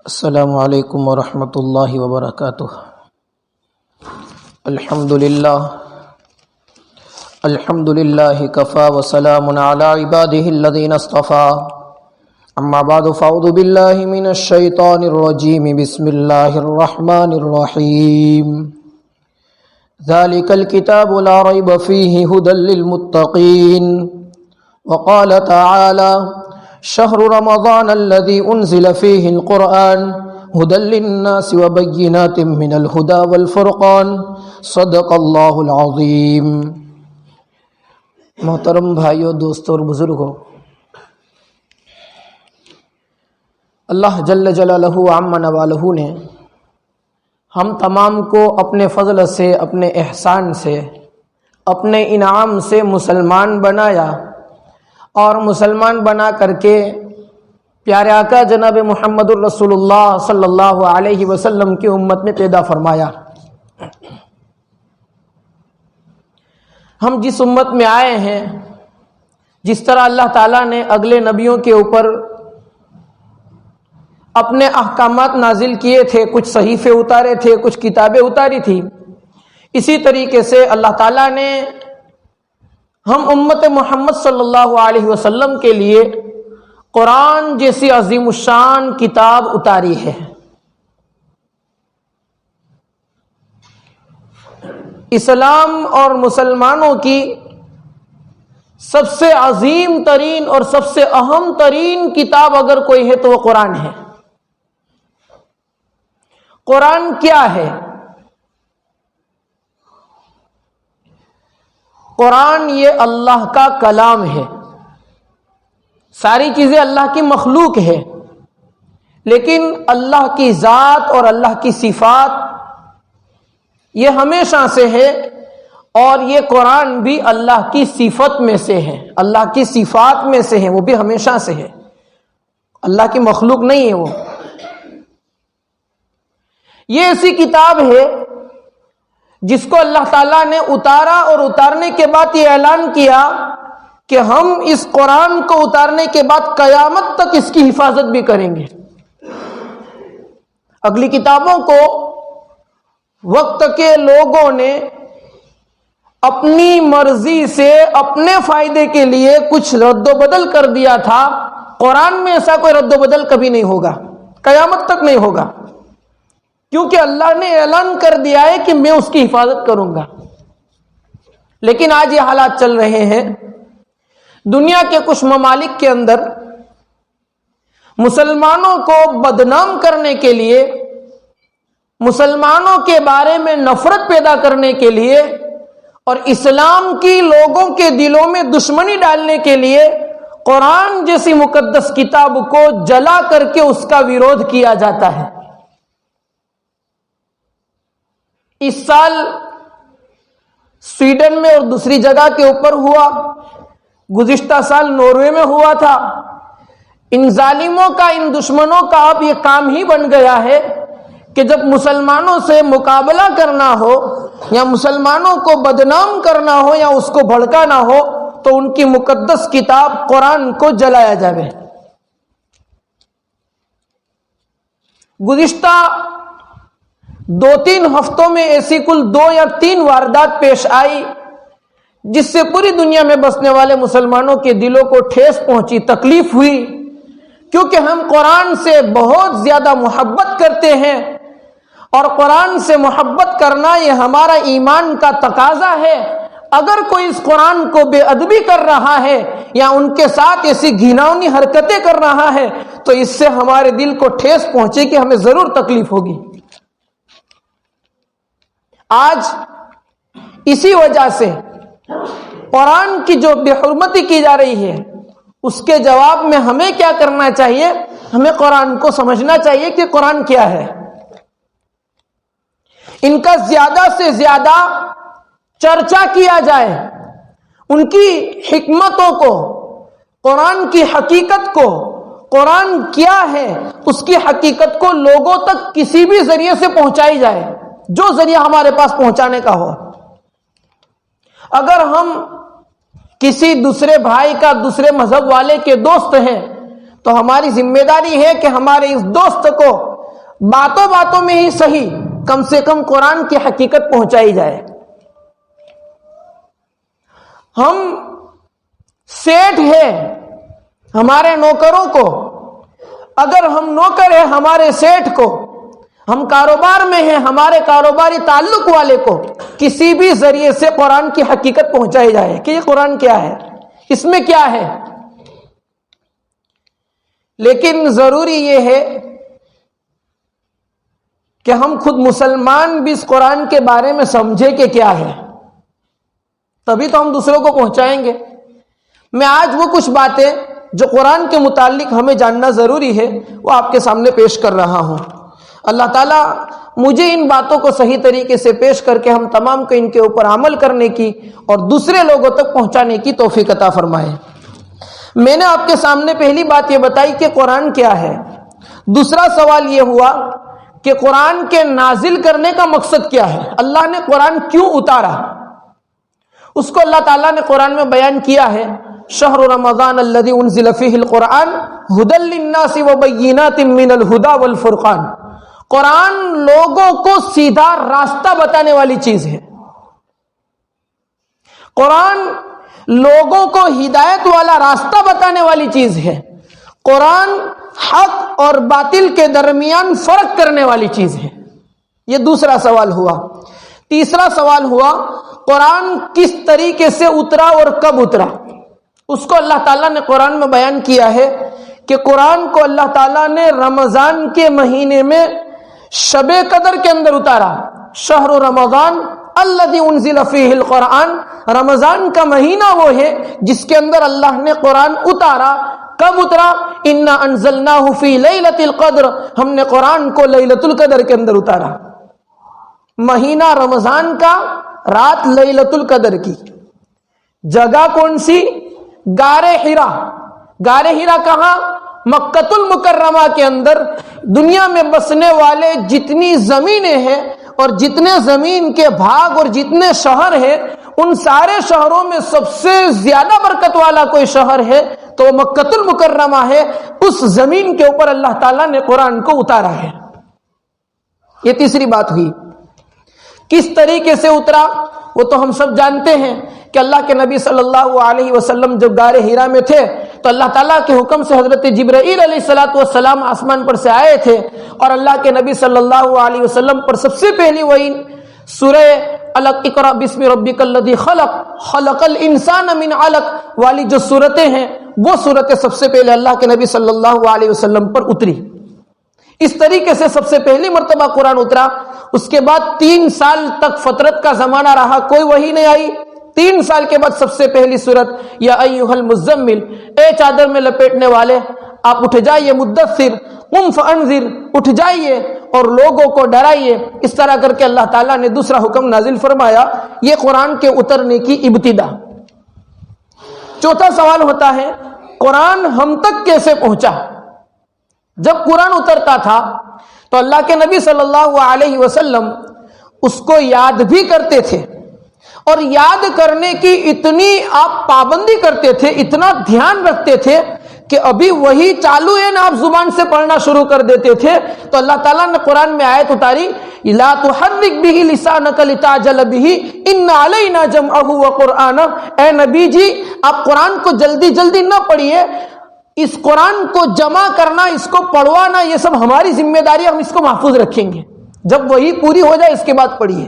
السلام علیکم ورحمۃ اللہ وبرکاتہ۔ الحمد للہ کفا وسلام علی عبادہ الذین اصطفى، اما بعد فاعوذ باللہ من الشیطان الرجیم، بسم اللہ الرحمن الرحیم۔ ذلک الکتاب لا ریب فیہ ھدی للمتقین، وقال تعالی شہر رمضان الذي انزل فيه القرآن هدى للناس وبينات من الهدى والفرقان، صدق اللہ العظیم۔ محترم بھائیو، دوستو اور بزرگوں، اللہ جل جلالہ عم نوالہ نے ہم تمام کو اپنے فضل سے، اپنے احسان سے، اپنے انعام سے مسلمان بنایا، اور مسلمان بنا کر کے پیارے آقا جناب محمد الرسول اللہ صلی اللہ علیہ وسلم کی امت میں پیدا فرمایا۔ ہم جس امت میں آئے ہیں، جس طرح اللہ تعالیٰ نے اگلے نبیوں کے اوپر اپنے احکامات نازل کیے تھے، کچھ صحیفے اتارے تھے، کچھ کتابیں اتاری تھی، اسی طریقے سے اللہ تعالیٰ نے ہم امت محمد صلی اللہ علیہ وسلم کے لیے قرآن جیسی عظیم الشان کتاب اتاری ہے۔ اسلام اور مسلمانوں کی سب سے عظیم ترین اور سب سے اہم ترین کتاب اگر کوئی ہے تو وہ قرآن ہے۔ قرآن کیا ہے؟ قرآن یہ اللہ کا کلام ہے۔ ساری چیزیں اللہ کی مخلوق ہے، لیکن اللہ کی ذات اور اللہ کی صفات یہ ہمیشہ سے ہے، اور یہ قرآن بھی اللہ کی صفت میں سے ہے، اللہ کی صفات میں سے ہے، وہ بھی ہمیشہ سے ہے، اللہ کی مخلوق نہیں ہے وہ۔ یہ ایسی کتاب ہے جس کو اللہ تعالیٰ نے اتارا، اور اتارنے کے بعد یہ اعلان کیا کہ ہم اس قرآن کو اتارنے کے بعد قیامت تک اس کی حفاظت بھی کریں گے۔ اگلی کتابوں کو وقت کے لوگوں نے اپنی مرضی سے اپنے فائدے کے لیے کچھ رد و بدل کر دیا تھا، قرآن میں ایسا کوئی رد و بدل کبھی نہیں ہوگا، قیامت تک نہیں ہوگا، کیونکہ اللہ نے اعلان کر دیا ہے کہ میں اس کی حفاظت کروں گا۔ لیکن آج یہ حالات چل رہے ہیں، دنیا کے کچھ ممالک کے اندر مسلمانوں کو بدنام کرنے کے لیے، مسلمانوں کے بارے میں نفرت پیدا کرنے کے لیے، اور اسلام کی لوگوں کے دلوں میں دشمنی ڈالنے کے لیے قرآن جیسی مقدس کتاب کو جلا کر کے اس کا ویرودھ کیا جاتا ہے۔ اس سال سویڈن میں اور دوسری جگہ کے اوپر ہوا، گزشتہ سال ناروے میں ہوا تھا۔ ان ظالموں کا، ان دشمنوں کا اب یہ کام ہی بن گیا ہے کہ جب مسلمانوں سے مقابلہ کرنا ہو، یا مسلمانوں کو بدنام کرنا ہو، یا اس کو بھڑکانا ہو، تو ان کی مقدس کتاب قرآن کو جلایا جائے۔ گزشتہ 2-3 ہفتوں میں ایسی کل 2 یا 3 واردات پیش آئی جس سے پوری دنیا میں بسنے والے مسلمانوں کے دلوں کو ٹھیس پہنچی، تکلیف ہوئی، کیونکہ ہم قرآن سے بہت زیادہ محبت کرتے ہیں، اور قرآن سے محبت کرنا یہ ہمارا ایمان کا تقاضا ہے۔ اگر کوئی اس قرآن کو بے ادبی کر رہا ہے یا ان کے ساتھ ایسی گھناؤنی حرکتیں کر رہا ہے تو اس سے ہمارے دل کو ٹھیس پہنچے کہ ہمیں ضرور تکلیف ہوگی۔ آج اسی وجہ سے قرآن کی جو بے حرمتی کی جا رہی ہے، اس کے جواب میں ہمیں کیا کرنا چاہیے؟ ہمیں قرآن کو سمجھنا چاہیے کہ قرآن کیا ہے، ان کا زیادہ سے زیادہ چرچا کیا جائے، ان کی حکمتوں کو، قرآن کی حقیقت کو، قرآن کیا ہے اس کی حقیقت کو لوگوں تک کسی بھی ذریعے سے پہنچائی جائے، جو ذریعہ ہمارے پاس پہنچانے کا ہو۔ اگر ہم کسی دوسرے بھائی کا، دوسرے مذہب والے کے دوست ہیں، تو ہماری ذمہ داری ہے کہ ہمارے اس دوست کو باتوں باتوں میں ہی صحیح کم سے کم قرآن کی حقیقت پہنچائی جائے. ہم سیٹھ ہیں ہمارے نوکروں کو، اگر ہم نوکر ہیں ہمارے سیٹھ کو، ہم کاروبار میں ہیں ہمارے کاروباری تعلق والے کو کسی بھی ذریعے سے قرآن کی حقیقت پہنچائی جائے کہ یہ قرآن کیا ہے، اس میں کیا ہے. لیکن ضروری یہ ہے کہ ہم خود مسلمان بھی اس قرآن کے بارے میں سمجھے کہ کیا ہے، تبھی تو ہم دوسروں کو پہنچائیں گے. میں آج وہ کچھ باتیں جو قرآن کے متعلق ہمیں جاننا ضروری ہے وہ آپ کے سامنے پیش کر رہا ہوں. اللہ تعالیٰ مجھے ان باتوں کو صحیح طریقے سے پیش کر کے ہم تمام کو ان کے اوپر عمل کرنے کی اور دوسرے لوگوں تک پہنچانے کی توفیق عطا فرمائے. میں نے آپ کے سامنے پہلی بات یہ بتائی کہ قرآن کیا ہے. دوسرا سوال یہ ہوا کہ قرآن کے نازل کرنے کا مقصد کیا ہے، اللہ نے قرآن کیوں اتارا. اس کو اللہ تعالیٰ نے قرآن میں بیان کیا ہے، شہر رمضان الذی انزل فیہ القرآن ھدی للناس وبینات من الھدی والفرقان. قرآن لوگوں کو سیدھا راستہ بتانے والی چیز ہے. قرآن لوگوں کو ہدایت والا راستہ بتانے والی چیز ہے. قرآن حق اور باطل کے درمیان فرق کرنے والی چیز ہے. یہ دوسرا سوال ہوا. تیسرا سوال ہوا قرآن کس طریقے سے اترا اور کب اترا. اس کو اللہ تعالیٰ نے قرآن میں بیان کیا ہے کہ قرآن کو اللہ تعالیٰ نے رمضان کے مہینے میں شب قدر کے اندر اتارا. شہر رمضان الذی انزل فیہ القرآن، رمضان کا مہینہ وہ ہے جس کے اندر اللہ نے قرآن اتارا. کب اترا؟ انا انزلناہ فی لیلۃ القدر، ہم نے قرآن کو لیلۃ القدر کے اندر اتارا. مہینہ رمضان کا، رات لیلۃ القدر کی. جگہ کون سی؟ غار حرا. غار حرا کہاں؟ مکۃ المکرمہ کے اندر. دنیا میں بسنے والے جتنی زمینیں ہیں اور جتنے زمین کے بھاگ اور جتنے شہر ہیں، ان سارے شہروں میں سب سے زیادہ برکت والا کوئی شہر ہے تو وہ مکۃ المکرمہ ہے. اس زمین کے اوپر اللہ تعالیٰ نے قرآن کو اتارا ہے. یہ تیسری بات ہوئی. کس طریقے سے اترا وہ تو ہم سب جانتے ہیں کہ اللہ کے نبی صلی اللہ علیہ وسلم جب غار حرا میں تھے تو اللہ تعالیٰ کے حکم سے حضرت جبرائیل علیہ السلام آسمان پر سے آئے تھے اور اللہ کے نبی صلی اللہ علیہ وسلم پر سب سے پہلی وحی سورہ علق اقرأ بسم ربک الذی خلق خلق الانسان من علق والی جو صورتیں ہیں وہ صورتیں سب سے پہلے اللہ کے نبی صلی اللہ علیہ وسلم پر اتری. اس طریقے سے سب سے پہلی مرتبہ قرآن اترا. اس کے بعد 3 سال تک فترت کا زمانہ رہا، کوئی وحی نہیں آئی. 3 سال کے بعد سب سے پہلی سورت یا ایھا المزمل، اے چادر میں لپیٹنے والے آپ اٹھ جائیے. مدثر قم فانذر، اٹھ جائیے اور لوگوں کو ڈرائیے. اس طرح کر کے اللہ تعالیٰ نے دوسرا حکم نازل فرمایا. یہ قرآن کے اترنے کی ابتدا. چوتھا سوال ہوتا ہے قرآن ہم تک کیسے پہنچا. جب قرآن اترتا تھا تو اللہ کے نبی صلی اللہ علیہ وسلم اس کو یاد بھی کرتے تھے اور یاد کرنے کی اتنی آپ پابندی کرتے تھے، اتنا دھیان رکھتے تھے کہ ابھی وہی چالو ہے نا آپ زبان سے پڑھنا شروع کر دیتے تھے تو اللہ تعالیٰ نے قرآن میں آیت اتاری لا تحرک به لسانک لتعجل به ان علینا جمعہ وقرآنہ. اے نبی جی آپ قرآن کو جلدی جلدی نہ پڑھیے، اس قرآن کو جمع کرنا، اس کو پڑھوانا یہ سب ہماری ذمہ داری ہے، ہم اس کو محفوظ رکھیں گے. جب وہی پوری ہو جائے اس کے بعد پڑھیے.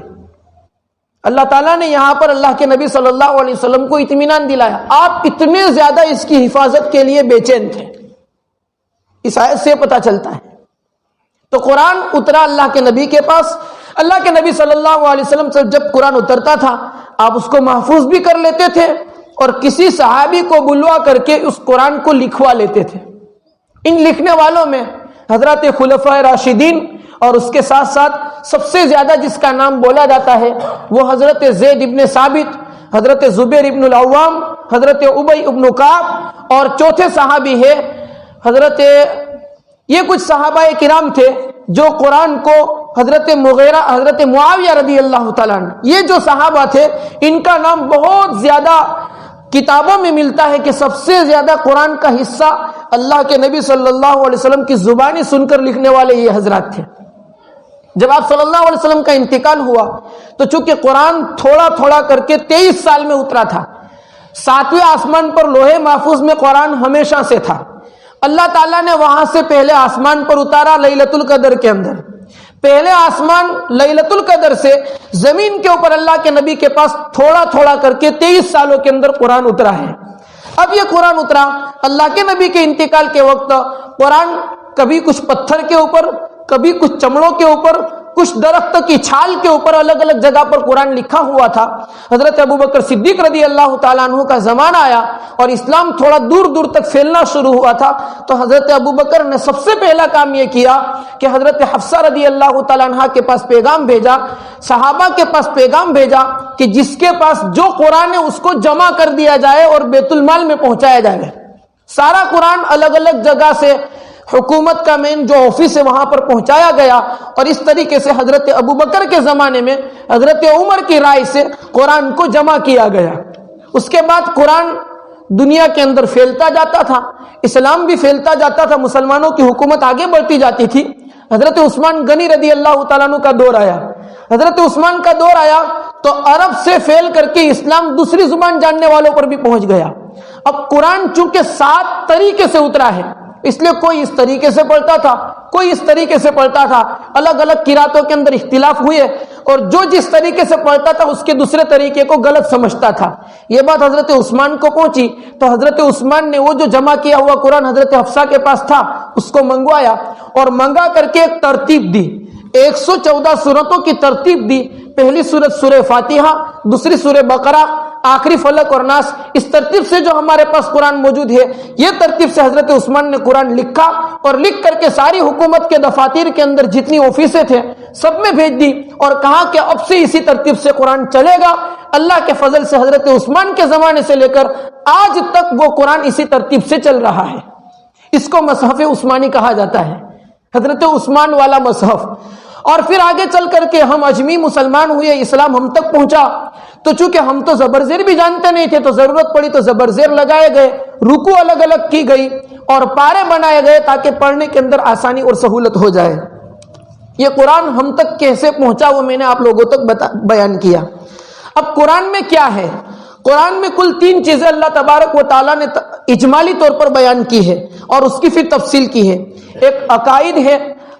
اللہ تعالیٰ نے یہاں پر اللہ کے نبی صلی اللہ علیہ وسلم کو اطمینان دلایا. آپ اتنے زیادہ اس کی حفاظت کے لیے بے چین تھے. اس آیت سے پتہ چلتا ہے. تو قرآن اترا اللہ کے نبی کے پاس. اللہ کے نبی صلی اللہ علیہ وسلم سے جب قرآن اترتا تھا آپ اس کو محفوظ بھی کر لیتے تھے اور کسی صحابی کو بلوا کر کے اس قرآن کو لکھوا لیتے تھے. ان لکھنے والوں میں حضرت خلفائے راشدین اور اس کے ساتھ ساتھ سب سے زیادہ جس کا نام بولا جاتا ہے وہ حضرت زید ابن ثابت، حضرت زبیر ابن العوام، حضرت ابی ابن کعب اور چوتھے صحابی ہے حضرت، یہ کچھ صحابہ کرام تھے جو قرآن کو حضرت مغیرہ، حضرت معاویہ رضی اللہ تعالیٰ عنہ، یہ جو صحابہ تھے ان کا نام بہت زیادہ کتابوں میں ملتا ہے کہ سب سے زیادہ قرآن کا حصہ اللہ کے نبی صلی اللہ علیہ وسلم کی زبانی سن کر لکھنے والے یہ حضرات تھے. جب آپ صلی اللہ علیہ وسلم کا انتقال ہوا تو چونکہ قرآن تھوڑا تھوڑا کر کے 23 سال میں اترا تھا، 7ویں آسمان پر لوح محفوظ میں قرآن ہمیشہ سے تھا، اللہ تعالیٰ نے وہاں سے پہلے آسمان پر اتارا لیلۃ القدر کے اندر، پہلے آسمان لیلۃ القدر سے زمین کے اوپر اللہ کے نبی کے پاس تھوڑا تھوڑا کر کے 23 سالوں کے اندر قرآن اترا ہے۔ اب یہ قرآن اترا اللہ کے نبی کے انتقال کے وقت، قرآن کبھی کچھ پتھر کے اوپر، کبھی کچھ چمڑوں کے اوپر، کچھ درخت کی چھال کے اوپر الگ الگ جگہ پر قرآن لکھا ہوا تھا۔ حضرت ابوبکر صدیق رضی اللہ تعالیٰ عنہ کا زمانہ آیا اور اسلام تھوڑا دور دور تک پھیلنا شروع ہوا تھا، تو حضرت ابوبکر نے سب سے پہلا کام یہ کیا کہ حضرت حفصہ رضی اللہ تعالیٰ عنہ کے پاس پیغام بھیجا، صحابہ کے پاس پیغام بھیجا کہ جس کے پاس جو قرآن ہے اس کو جمع کر دیا جائے اور بیت المال میں پہنچایا جائے۔ سارا قرآن الگ الگ جگہ سے حکومت کا مین جو آفس ہے وہاں پر پہنچایا گیا، اور اس طریقے سے حضرت ابوبکر کے زمانے میں حضرت عمر کی رائے سے قرآن کو جمع کیا گیا۔ اس کے بعد قرآن دنیا کے اندر پھیلتا جاتا تھا، اسلام بھی پھیلتا جاتا تھا، مسلمانوں کی حکومت آگے بڑھتی جاتی تھی۔ حضرت عثمان غنی رضی اللہ تعالیٰ عنہ کا دور آیا، حضرت عثمان کا دور آیا تو عرب سے پھیل کر کے اسلام دوسری زبان جاننے والوں پر بھی پہنچ گیا۔ اب قرآن چونکہ 7 طریقے سے اترا ہے، اس لیے کوئی اس طریقے سے پڑھتا تھا، کوئی اس طریقے سے پڑھتا تھا، الگ الگ قراتوں کے اندر اختلاف ہوئے، اور جو جس طریقے سے پڑھتا تھا اس کے دوسرے طریقے کو غلط سمجھتا تھا۔ یہ بات حضرت عثمان کو پہنچی تو حضرت عثمان نے وہ جو جمع کیا ہوا قرآن حضرت حفصہ کے پاس تھا اس کو منگوایا، اور منگا کر کے ایک ترتیب دی، 114 سورتوں کی ترتیب دی۔ پہلی سورت سورہ فاتحہ، دوسری سورہ بقرہ، آخری فلق اور ناس، اس ترتیب سے جو ہمارے پاس قرآن موجود ہے، یہ ترتیب سے حضرت عثمان نے قرآن لکھا، اور لکھ کر کے ساری حکومت کے دفاتر کے اندر جتنی آفیسیں تھے سب میں بھیج دی، اور کہا کہ اب سے اسی ترتیب سے قرآن چلے گا۔ اللہ کے فضل سے حضرت عثمان کے زمانے سے لے کر آج تک وہ قرآن اسی ترتیب سے چل رہا ہے۔ اس کو مصحف عثمانی کہا جاتا ہے، حضرت عثمان والا مصحف۔ اور پھر آگے چل کر کے ہم اجمی مسلمان ہوئے، اسلام ہم تک پہنچا، تو چونکہ ہم تو زبر زیر بھی جانتے نہیں تھے تو ضرورت پڑی تو زبر زیر لگائے گئے، رکوع الگ الگ کی گئی اور پارے بنائے گئے تاکہ پڑھنے کے اندر آسانی اور سہولت ہو جائے۔ یہ قرآن ہم تک کیسے پہنچا وہ میں نے آپ لوگوں تک بیان کیا۔ اب قرآن میں کیا ہے؟ قرآن میں کل 3 چیزیں اللہ تبارک و تعالیٰ نے اجمالی طور پر بیان کی ہے اور اس کی پھر تفصیل کی ہے۔ ایک عقائد ہے،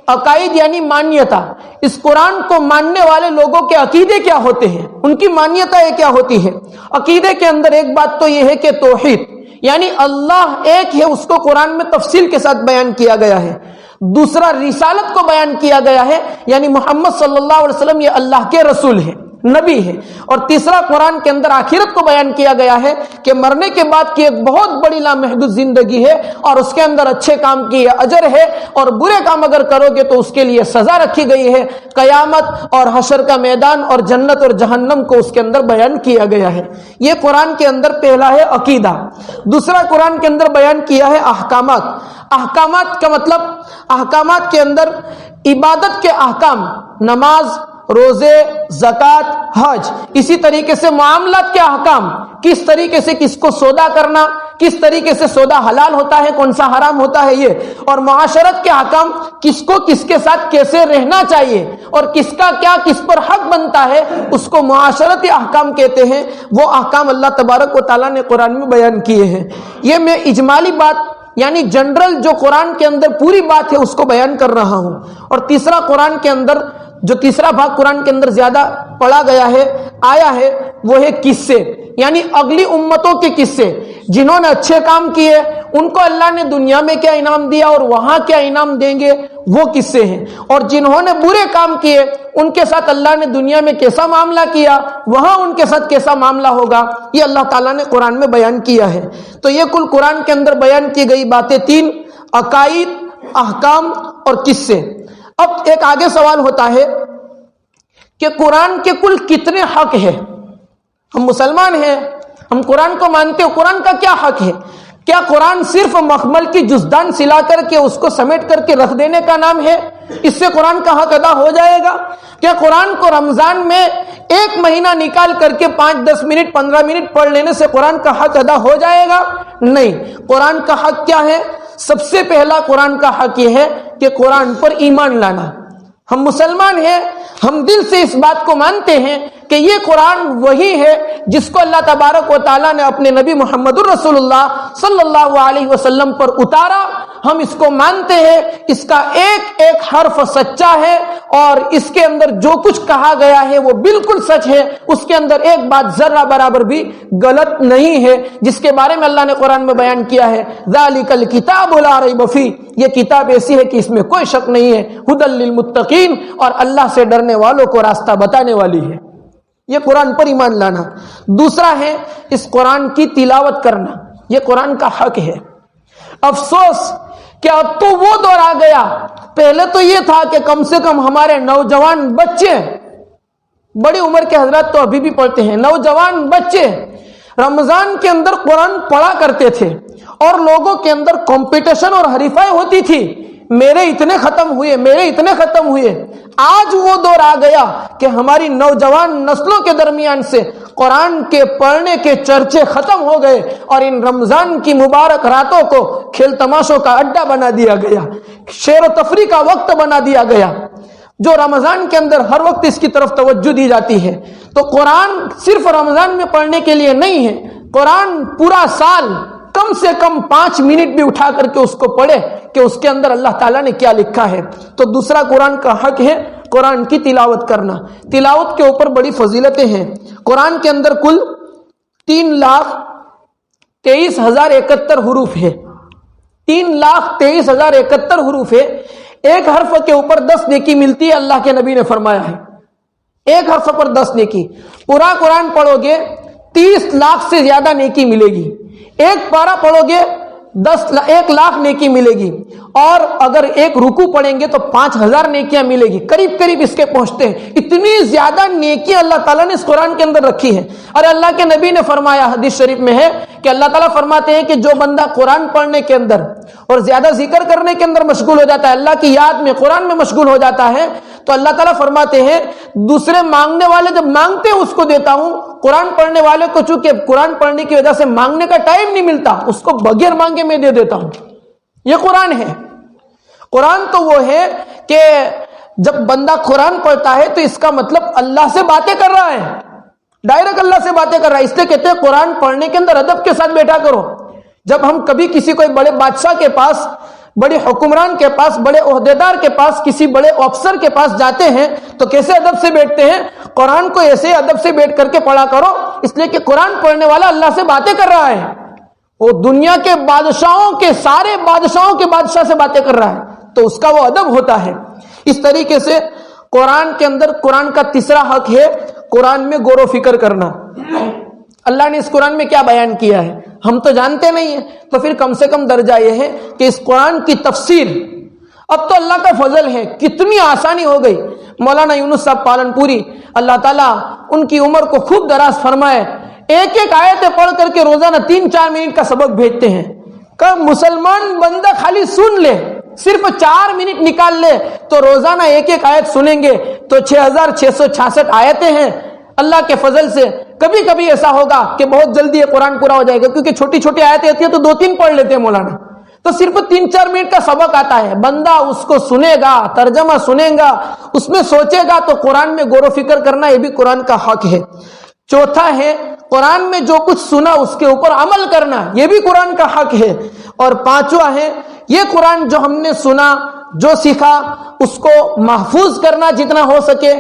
عقائد یعنی مانیتا، اس قرآن کو ماننے والے لوگوں کے عقیدے کیا ہوتے ہیں، ان کی مانیتائیں کیا ہوتی ہے۔ عقیدے کے اندر ایک بات تو یہ ہے کہ توحید یعنی اللہ ایک ہے، اس کو قرآن میں تفصیل کے ساتھ بیان کیا گیا ہے۔ دوسرا رسالت کو بیان کیا گیا ہے، یعنی محمد صلی اللہ علیہ وسلم یہ اللہ کے رسول ہیں، نبی ہے۔ اور تیسرا قرآن کے اندر آخرت کو بیان کیا گیا ہے کہ مرنے کے بعد کی ایک بہت بڑی لامحدود زندگی ہے اور اس کے اندر اچھے کام کی اجر ہے اور برے کام اگر کرو گے تو اس کے لیے سزا رکھی گئی ہے۔ قیامت اور حشر کا میدان اور جنت اور جہنم کو اس کے اندر بیان کیا گیا ہے۔ یہ قرآن کے اندر پہلا ہے عقیدہ۔ دوسرا قرآن کے اندر بیان کیا ہے احکامات۔ احکامات کا مطلب احکامات کے اندر عبادت کے احکام، نماز، روزے، زکوٰۃ، حج، اسی طریقے سے معاملات کے احکام، کس طریقے سے کس کو سودا کرنا، کس طریقے سے سودا حلال ہوتا ہے، کون سا حرام ہوتا ہے یہ، اور معاشرت کے احکام، کس کو کس کے ساتھ کیسے رہنا چاہیے اور کس کا کیا کس پر حق بنتا ہے، اس کو معاشرتی احکام کہتے ہیں۔ وہ احکام اللہ تبارک و تعالیٰ نے قرآن میں بیان کیے ہیں۔ یہ میں اجمالی بات یعنی جنرل جو قرآن کے اندر پوری بات ہے اس کو بیان کر رہا ہوں۔ اور تیسرا قرآن کے اندر جو تیسرا بھاگ قرآن کے اندر زیادہ پڑھا گیا ہے، آیا ہے، وہ ہے قصے، یعنی اگلی امتوں کے قصے، جنہوں نے اچھے کام کیے ان کو اللہ نے دنیا میں کیا انعام دیا اور وہاں کیا انعام دیں گے، وہ قصے ہیں۔ اور جنہوں نے برے کام کیے ان کے ساتھ اللہ نے دنیا میں کیسا معاملہ کیا، وہاں ان کے ساتھ کیسا معاملہ ہوگا، یہ اللہ تعالیٰ نے قرآن میں بیان کیا ہے۔ تو یہ کل قرآن کے اندر بیان کی گئی باتیں 3، عقائد، احکام اور قصے۔ اب ایک آگے سوال ہوتا ہے کہ قرآن کے کل کتنے حق ہیں؟ ہم مسلمان ہیں، ہم قرآن کو مانتے ہیں، قرآن کا کیا حق ہے؟ کیا قرآن صرف مخمل کی جزدان سلا کر کے اس کو سمیٹ کر کے رکھ دینے کا نام ہے؟ اس سے قرآن کا حق ادا ہو جائے گا؟ کیا قرآن کو رمضان میں 1 مہینہ نکال کر کے 5-10 منٹ 15 منٹ پڑھ لینے سے قرآن کا حق ادا ہو جائے گا؟ نہیں۔ قرآن کا حق کیا ہے؟ سب سے پہلا قرآن کا حق یہ ہے کہ قرآن پر ایمان لانا۔ ہم مسلمان ہیں, ہم دل سے اس بات کو مانتے ہیں کہ یہ قرآن وہی ہے جس کو اللہ تبارک و تعالیٰ نے اپنے نبی محمد الرسول اللہ صلی اللہ علیہ وسلم پر اتارا. ہم اس کو مانتے ہیں, اس کا ایک ایک حرف سچا ہے اور اس کے اندر جو کچھ کہا گیا ہے وہ بالکل سچ ہے. اس کے اندر ایک بات ذرہ برابر بھی غلط نہیں ہے, جس کے بارے میں اللہ نے قرآن میں بیان کیا ہے, ذالک الکتاب لا ریب فیہ, یہ کتاب ایسی ہے کہ اس میں کوئی شک نہیں ہے, ھدی للمتقین, اور اللہ سے ڈرنے والوں کو راستہ بتانے والی ہے. یہ قرآن پر ایمان لانا. دوسرا ہے اس قرآن کی تلاوت کرنا, یہ قرآن کا حق ہے. افسوس کہ اب تو وہ دور آ گیا, پہلے تو یہ تھا کہ کم سے کم ہمارے نوجوان بچے, بڑی عمر کے حضرات تو ابھی بھی پڑھتے ہیں, نوجوان بچے رمضان کے اندر قرآن پڑھا کرتے تھے اور لوگوں کے اندر کمپٹیشن اور حریفائی ہوتی تھی, میرے اتنے ختم ہوئے, میرے اتنے ختم ہوئے. آج وہ دور آ گیا کہ ہماری نوجوان نسلوں کے درمیان سے قرآن کے پڑھنے کے چرچے ختم ہو گئے اور ان رمضان کی مبارک راتوں کو کھیل تماشوں کا اڈا بنا دیا گیا, شیر و تفریح کا وقت بنا دیا گیا, جو رمضان کے اندر ہر وقت اس کی طرف توجہ دی جاتی ہے. تو قرآن صرف رمضان میں پڑھنے کے لیے نہیں ہے, قرآن پورا سال کم سے کم 5 منٹ بھی اٹھا کر کے اس کو پڑھے کہ اس کے اندر اللہ تعالیٰ نے کیا لکھا ہے. تو دوسرا قرآن کا حق ہے قرآن کی تلاوت کرنا. تلاوت کے اوپر بڑی فضیلتیں ہیں. قرآن کے اندر کل 3,23,071 حروف ہے, 3,23,071 حروف ہے. ایک حرف کے اوپر 10 نیکی ملتی ہے, اللہ کے نبی نے فرمایا ہے, ایک حرف پر 10 نیکی. پورا قرآن پڑھو گے 30 لاکھ سے زیادہ نیکی ملے گی. ایک پارہ پڑھو گے 1 لاکھ نیکی ملے گی, اور اگر ایک رکوع پڑھیں گے تو 5,000 نیکیاں ملے گی. قریب قریب اس کے پہنچتے ہیں. اتنی زیادہ نیکیاں اللہ تعالیٰ نے اس قرآن کے اندر رکھی ہے. اور اللہ کے نبی نے فرمایا, حدیث شریف میں ہے کہ اللہ تعالیٰ فرماتے ہیں کہ جو بندہ قرآن پڑھنے کے اندر اور زیادہ ذکر کرنے کے اندر مشغول ہو جاتا ہے, اللہ کی یاد میں قرآن میں مشغول ہو جاتا ہے, تو اللہ تعالیٰ فرماتے ہیں دوسرے مانگنے والے جب مانگتے ہیں اس کو دیتا ہوں, قرآن پڑھنے والے کو چونکہ قرآن پڑھنے کی وجہ سے مانگنے کا ٹائم نہیں ملتا, اس کو بغیر مانگے میں دے دیتا ہوں. یہ قرآن ہے. قرآن تو وہ ہے کہ جب بندہ قرآن پڑھتا ہے تو اس کا مطلب اللہ سے باتیں کر رہا ہے, ڈائریکٹ اللہ سے باتیں کر رہا ہے. اس لیے کہتے ہیں قرآن پڑھنے کے اندر ادب کے ساتھ بیٹھا کرو. جب ہم کبھی کسی کوئی بڑے بادشاہ کے پاس, بڑے حکمران کے پاس, بڑے عہدیدار کے پاس, کسی بڑے افسر کے پاس جاتے ہیں تو کیسے ادب سے بیٹھتے ہیں؟ قرآن کو ایسے ادب سے بیٹھ کر کے پڑھا کرو, اس لیے کہ قرآن پڑھنے والا اللہ سے باتیں کر رہا ہے. وہ دنیا کے بادشاہوں کے, سارے بادشاہوں کے بادشاہ سے باتیں کر رہا ہے, تو اس کا وہ ادب ہوتا ہے. اس طریقے سے قرآن کے اندر قرآن کا تیسرا حق ہے قرآن میں غور و فکر کرنا. اللہ نے اس قرآن میں کیا بیان کیا ہے ہم تو جانتے نہیں ہیں, تو پھر کم سے کم درجہ یہ ہے کہ اس قرآن کی تفسیر, اب تو اللہ کا فضل ہے, کتنی آسانی ہو گئی. مولانا یونس صاحب پالن پوری, اللہ تعالیٰ ان کی عمر کو خوب دراز فرمائے, ایک ایک آیتیں پڑھ کر کے روزانہ 3-4 منٹ کا سبق بھیجتے ہیں. کہ مسلمان بندہ خالی سن لے, صرف 4 منٹ نکال لے تو روزانہ ایک ایک آیت سنیں گے تو 6,666 آیتیں ہیں. اللہ کے فضل سے کبھی کبھی ایسا ہوگا کہ بہت جلدی یہ قرآن پورا ہو جائے گا, کیونکہ چھوٹی چھوٹی آیتیں ہوتی ہیں تو 2-3 پڑھ لیتے ہیں مولانا, تو صرف 3-4 منٹ کا سبق آتا ہے. بندہ اس کو سنے گا, ترجمہ سنے گا, اس میں سوچے گا, تو قرآن میں غور و فکر کرنا یہ بھی قرآن کا حق ہے. چوتھا ہے قرآن میں جو کچھ سنا اس کے اوپر عمل کرنا, یہ بھی قرآن کا حق ہے. اور پانچواں ہے یہ قرآن جو ہم نے سنا, جو سیکھا, اس کو محفوظ کرنا جتنا ہو سکے,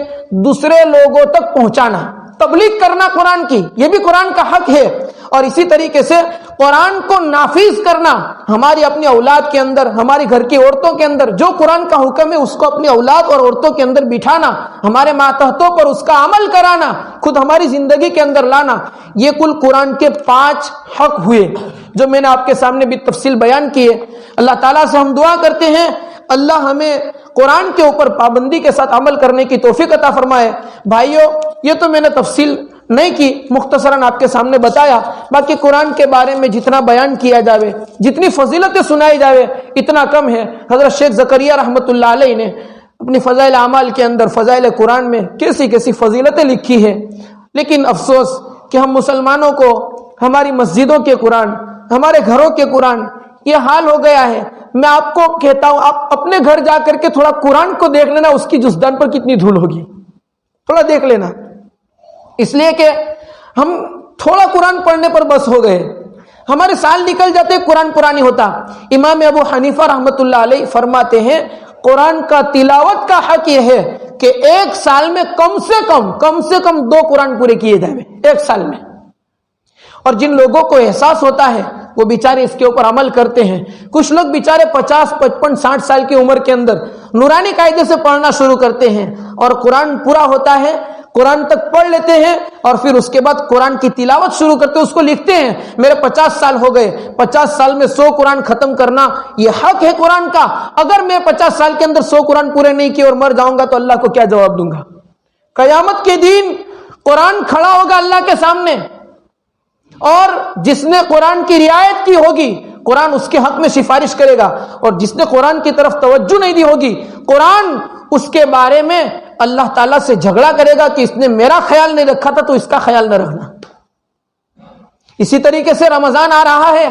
دوسرے لوگوں تک پہنچانا, تبلیغ کرنا قرآن کی, یہ بھی قرآن کا حق ہے. اور اسی طریقے سے قرآن کو نافذ کرنا, ہماری اپنی اولاد کے اندر, ہماری گھر کی عورتوں کے اندر جو قرآن کا حکم ہے اس کو اپنی اولاد اور عورتوں کے اندر بٹھانا, ہمارے ماتحتوں پر اس کا عمل کرانا, خود ہماری زندگی کے اندر لانا. یہ کل قرآن کے 5 حق ہوئے جو میں نے آپ کے سامنے بھی تفصیل بیان کی ہے. اللہ تعالیٰ سے ہم دعا کرتے ہیں اللہ ہمیں قرآن کے اوپر پابندی کے ساتھ عمل کرنے کی توفیق عطا فرمائے. بھائیو, یہ تو میں نے تفصیل نہیں کی, مختصراً آپ کے سامنے بتایا. باقی قرآن کے بارے میں جتنا بیان کیا جاوے, جتنی فضیلتیں سنائی جاوے, اتنا کم ہے. حضرت شیخ زکریا رحمۃ اللہ علیہ نے اپنی فضائل اعمال کے اندر فضائل قرآن میں کیسی کیسی فضیلتیں لکھی ہیں, لیکن افسوس کہ ہم مسلمانوں کو ہماری مسجدوں کے قرآن, ہمارے گھروں کے قرآن, یہ حال ہو گیا ہے. میں آپ کو کہتا ہوں آپ اپنے گھر جا کر کے تھوڑا قرآن کو دیکھ لینا, اس کی جسدان پر کتنی دھول ہوگی, تھوڑا دیکھ لینا. اس لیے کہ ہم تھوڑا قرآن پڑھنے پر بس ہو گئے, ہمارے سال نکل جاتے قرآن پورا نہیں ہوتا. امام ابو حنیفہ رحمۃ اللہ علیہ فرماتے ہیں قرآن کا تلاوت کا حق یہ ہے کہ ایک سال میں کم سے کم 2 قرآن پورے کیے جائیں ایک سال میں. اور جن لوگوں کو احساس ہوتا ہے وہ بیچارے اس کے اوپر عمل کرتے ہیں. کچھ لوگ بیچارے 50, 55, 60 سال کی عمر کے اندر نورانی قاعدے سے پڑھنا شروع کرتے ہیں اور قرآن پورا ہوتا ہے, قرآن تک پڑھ لیتے ہیں اور پھر اس کے بعد قرآن کی تلاوت شروع کرتے ہیں. اس کو لکھتے ہیں میرے 50 سال ہو گئے, 50 سال میں 100 قرآن ختم کرنا یہ حق ہے قرآن کا. اگر میں 50 سال کے اندر 100 قرآن پورے نہیں کیے اور مر جاؤں گا تو اللہ کو کیا جواب دوں گا؟ قیامت کے دن قرآن کھڑا ہوگا اللہ کے سامنے, اور جس نے قرآن کی رعایت کی ہوگی قرآن اس کے حق میں سفارش کرے گا, اور جس نے قرآن کی طرف توجہ نہیں دی ہوگی قرآن اس کے بارے میں اللہ تعالیٰ سے جھگڑا کرے گا کہ اس نے میرا خیال نہیں رکھا تھا تو اس کا خیال نہ رکھنا. اسی طریقے سے رمضان آ رہا ہے,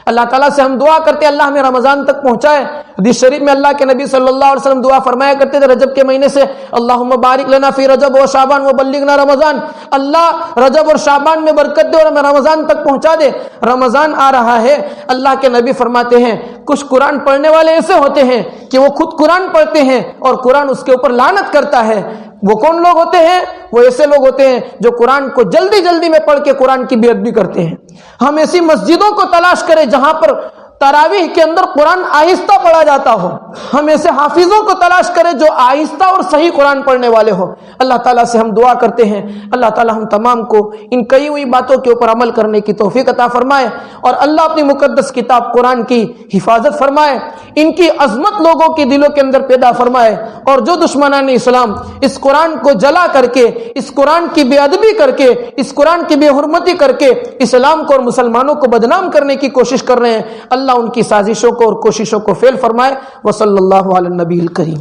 اللہ تعالیٰ سے ہم دعا کرتے اللہ ہمیں رمضان تک پہنچائے. حدیث شریف میں اللہ کے نبی صلی اللہ علیہ وسلم دعا فرمایا کرتے تھے رجب کے مہینے سے, اللہم بارک لنا فی رجب و شعبان و بلغنا رمضان, اللہ رجب اور شعبان میں برکت دے اور ہمیں رمضان تک پہنچا دے. رمضان آ رہا ہے, اللہ کے نبی فرماتے ہیں کچھ قرآن پڑھنے والے ایسے ہوتے ہیں کہ وہ خود قرآن پڑھتے ہیں اور قرآن اس کے اوپر لعنت کرتا ہے. وہ کون لوگ ہوتے ہیں؟ وہ ایسے لوگ ہوتے ہیں جو قرآن کو جلدی میں پڑھ کے قرآن کی بے ادبی کرتے ہیں. ہم ایسی مسجدوں کو تلاش کریں جہاں پر تراویح کے اندر قرآن آہستہ پڑھا جاتا ہو. ہم ایسے حافظوں کو تلاش کریں جو آہستہ اور صحیح قرآن پڑھنے والے ہو. اللہ تعالیٰ سے ہم دعا کرتے ہیں اللہ تعالیٰ ہم تمام کو ان کئی ہوئی باتوں کے اوپر عمل کرنے کی توفیق عطا فرمائے, اور اللہ اپنی مقدس کتاب قرآن کی حفاظت فرمائے, ان کی عظمت لوگوں کے دلوں کے اندر پیدا فرمائے, اور جو دشمنان اسلام اس قرآن کو جلا کر کے, اس قرآن کی بے ادبی کر کے, اس قرآن کی بے حرمتی کر کے اسلام کو اور مسلمانوں کو بدنام کرنے کی کوشش کر رہے ہیں, اللہ ان کی سازشوں کو اور کوششوں کو فیل فرمائے. وصلی اللہ علی النبی الکریم.